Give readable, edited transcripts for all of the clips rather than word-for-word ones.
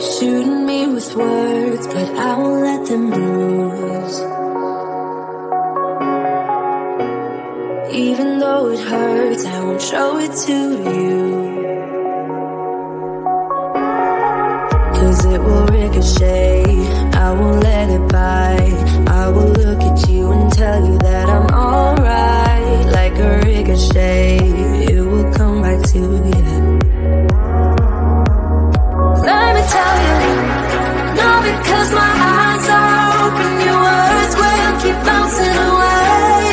Shooting me with words, but I won't let them bruise. Even though it hurts, I won't show it to you. 'Cause it will ricochet, I won't let it bite. I will look at you and tell you that I'm alright. Like a ricochet, it will come back to you. Let me tell you, no, because my eyes are open, your words will keep bouncing away.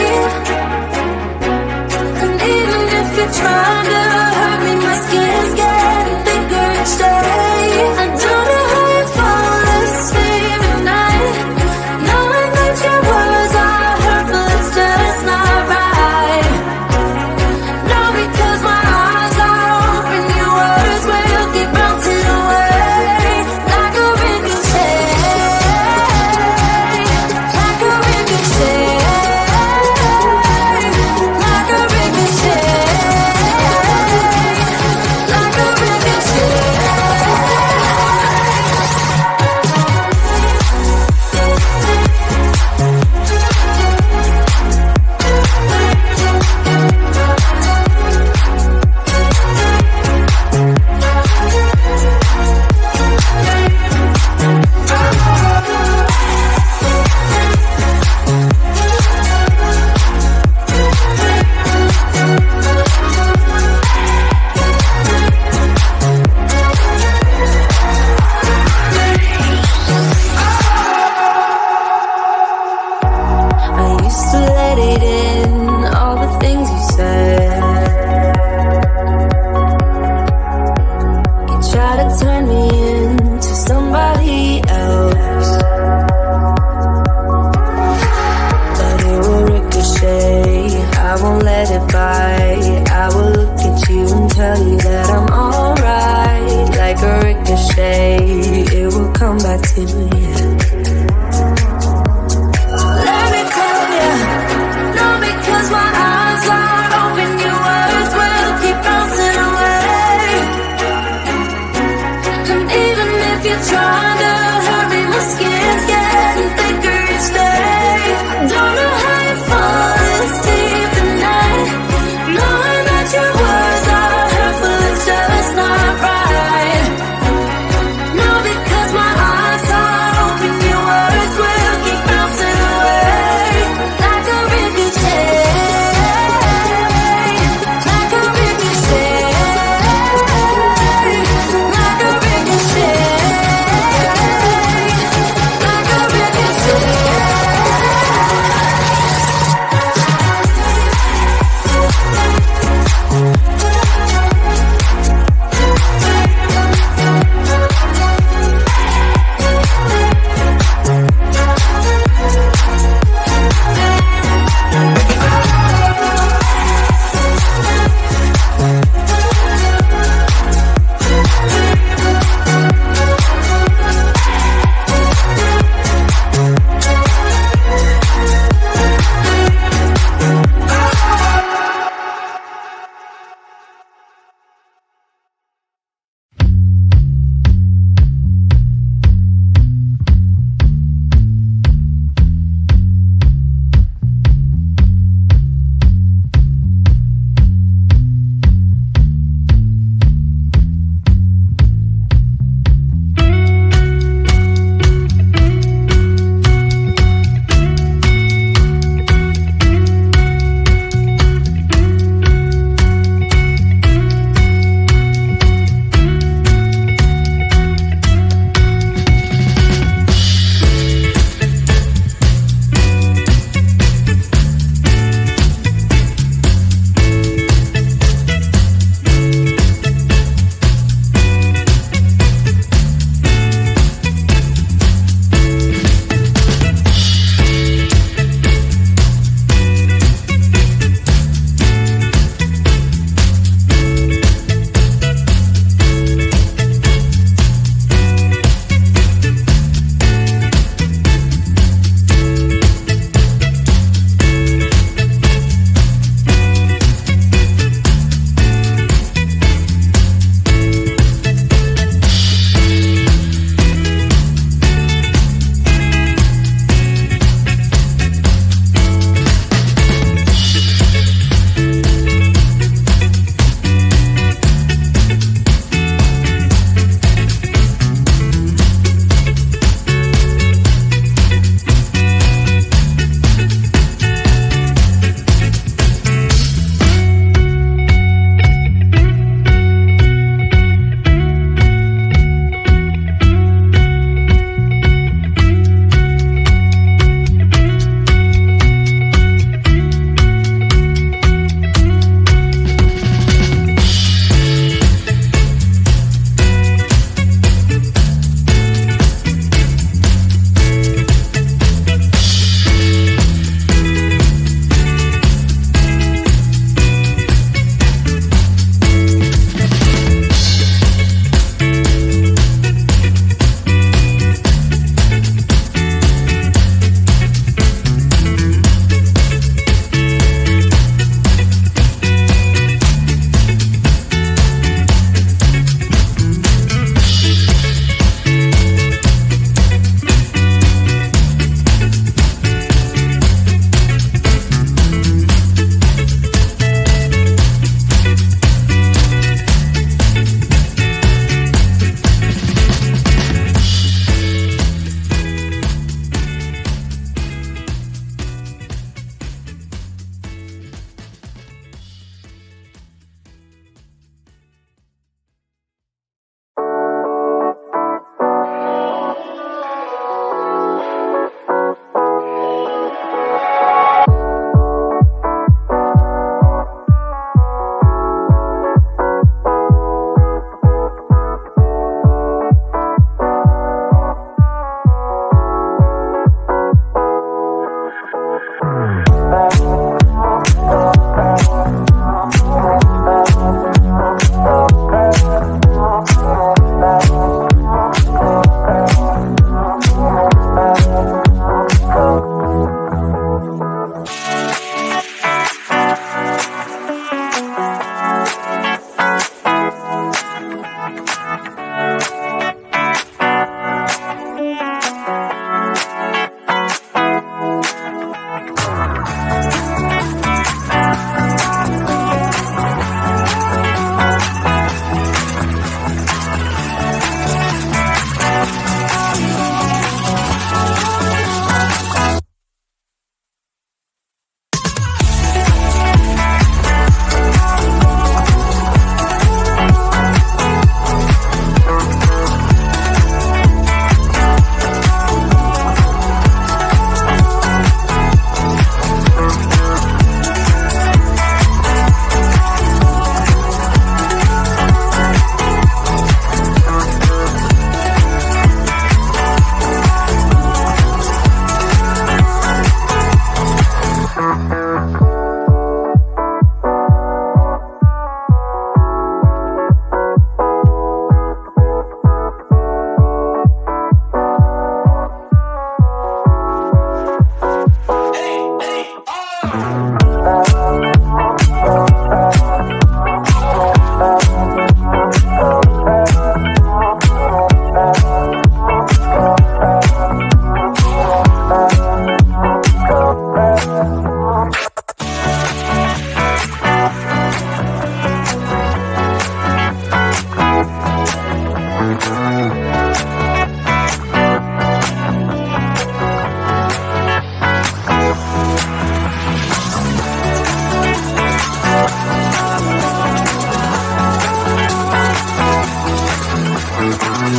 And even if you're trying to hurt me, my skin's getting thicker each day. I don't know how you fall asleep at night, knowing that your words are hurtful, it's just not right. No, because my eyes are open, your words will keep bouncing away. Like a ricochet, like a ricochet, like a ricochet, like a ricochet. I used to let it in, all the things you said. You try to turn me into somebody else, but it will ricochet, I won't let it bite. I will look at you and tell you that I'm alright. Like a ricochet, it will come back to you. Let me tell you, no, because my eyes are open, your words will keep bouncing away. And even if you're trying to hurt me, my skin's getting thicker each day. I don't know how you fall asleep at night, knowing that your words are hurtful, it's just not right. No, because my eyes are open,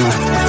の